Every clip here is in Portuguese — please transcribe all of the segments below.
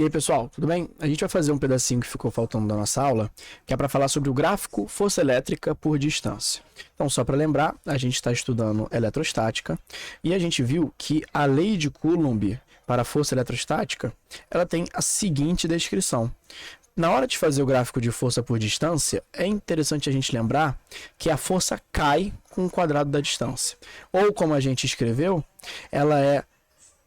E aí, pessoal, tudo bem? A gente vai fazer um pedacinho que ficou faltando da nossa aula, que é para falar sobre o gráfico força elétrica por distância. Então, só para lembrar, a gente está estudando eletrostática e a gente viu que a lei de Coulomb para a força eletrostática, ela tem a seguinte descrição. Na hora de fazer o gráfico de força por distância, é interessante a gente lembrar que a força cai com o quadrado da distância. Ou, como a gente escreveu, ela é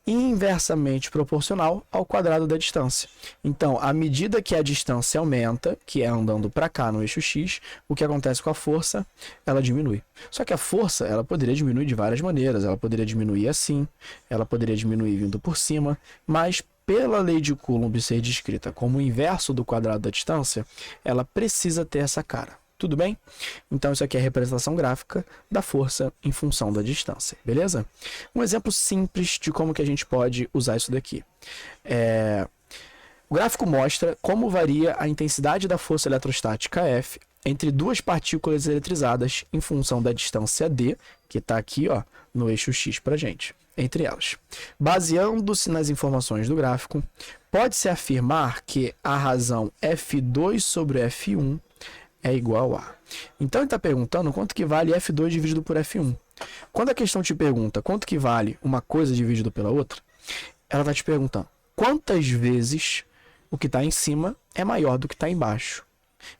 inversamente proporcional ao quadrado da distância. Então, à medida que a distância aumenta, que é andando para cá no eixo x, o que acontece com a força? Ela diminui. Só que a força, ela poderia diminuir de várias maneiras. Ela poderia diminuir assim, ela poderia diminuir vindo por cima, mas pela lei de Coulomb ser descrita como o inverso do quadrado da distância, ela precisa ter essa cara. Tudo bem? Então, isso aqui é a representação gráfica da força em função da distância, beleza? Um exemplo simples de como que a gente pode usar isso daqui. O gráfico mostra como varia a intensidade da força eletrostática F entre duas partículas eletrizadas em função da distância d, que está aqui ó, no eixo x para a gente, entre elas. Baseando-se nas informações do gráfico, pode-se afirmar que a razão F2 sobre F1 é igual a. Então ele está perguntando quanto que vale F2 dividido por F1. Quando a questão te pergunta quanto que vale uma coisa dividido pela outra, ela está te perguntando quantas vezes o que está em cima é maior do que está embaixo.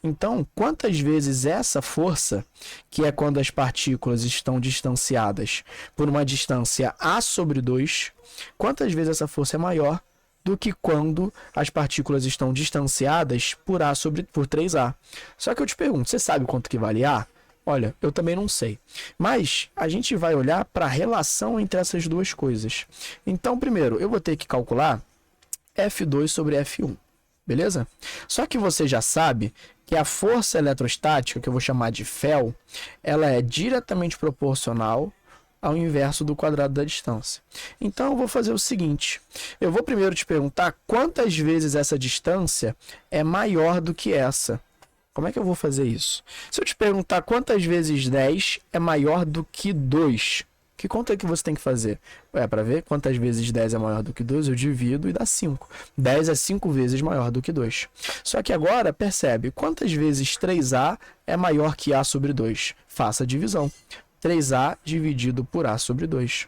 Então, quantas vezes essa força, que é quando as partículas estão distanciadas por uma distância A sobre 2, quantas vezes essa força é maior do que quando as partículas estão distanciadas por 3A. Só que eu te pergunto, você sabe quanto que vale A? Olha, eu também não sei. Mas a gente vai olhar para a relação entre essas duas coisas. Então, primeiro, eu vou ter que calcular F2 sobre F1. Beleza? Só que você já sabe que a força eletrostática, que eu vou chamar de Fel, ela é diretamente proporcional ao inverso do quadrado da distância. Então, eu vou fazer o seguinte. Eu vou primeiro te perguntar quantas vezes essa distância é maior do que essa. Como é que eu vou fazer isso? Se eu te perguntar quantas vezes 10 é maior do que 2, que conta é que você tem que fazer? Para ver quantas vezes 10 é maior do que 2, eu divido e dá 5. 10 é 5 vezes maior do que 2. Só que agora, percebe, quantas vezes 3A é maior que A sobre 2? Faça a divisão. 3A dividido por A sobre 2.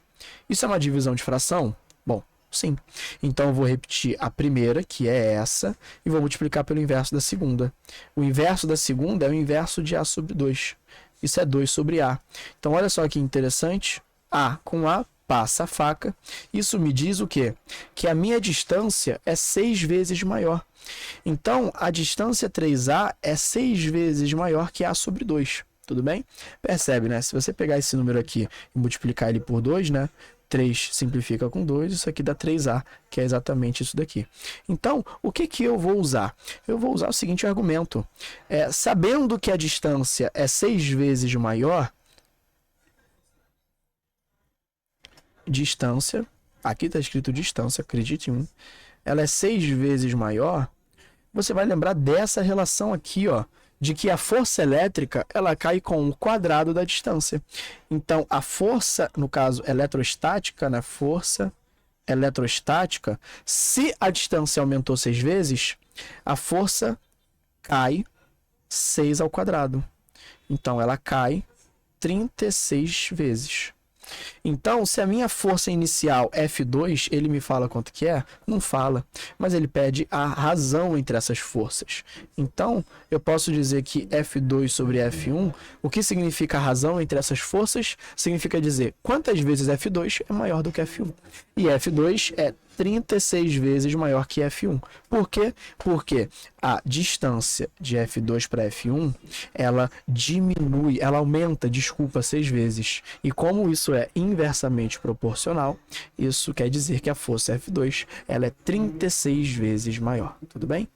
Isso é uma divisão de fração? Bom, sim. Então, eu vou repetir a primeira, que é essa, e vou multiplicar pelo inverso da segunda. O inverso da segunda é o inverso de A sobre 2. Isso é 2 sobre A. Então, olha só que interessante. A com A, passa a faca. Isso me diz o quê? Que a minha distância é 6 vezes maior. Então, a distância 3A é 6 vezes maior que A sobre 2. Tudo bem? Percebe, né? Se você pegar esse número aqui e multiplicar ele por 2, né? 3 simplifica com 2, isso aqui dá 3A, que é exatamente isso daqui. Então, o que que eu vou usar? Eu vou usar o seguinte argumento. Sabendo que a distância é 6 vezes maior, distância, aqui está escrito distância, acredite em mim, ela é 6 vezes maior, você vai lembrar dessa relação aqui, ó, de que a força elétrica, ela cai com o quadrado da distância. Então, a força, no caso, eletrostática, né, força eletrostática, se a distância aumentou 6 vezes, a força cai 6 ao quadrado. Então, ela cai 36 vezes. Então, se a minha força inicial F2, ele me fala quanto que é? Não fala, mas ele pede a razão entre essas forças. Então, eu posso dizer que F2 sobre F1, o que significa a razão entre essas forças? Significa dizer quantas vezes F2 é maior do que F1. E F2 é 36 vezes maior que F1. Por quê? Porque a distância de F2 para F1, ela diminui, ela aumenta, 6 vezes. E como isso é inversamente proporcional, isso quer dizer que a força F2, ela é 36 vezes maior. Tudo bem?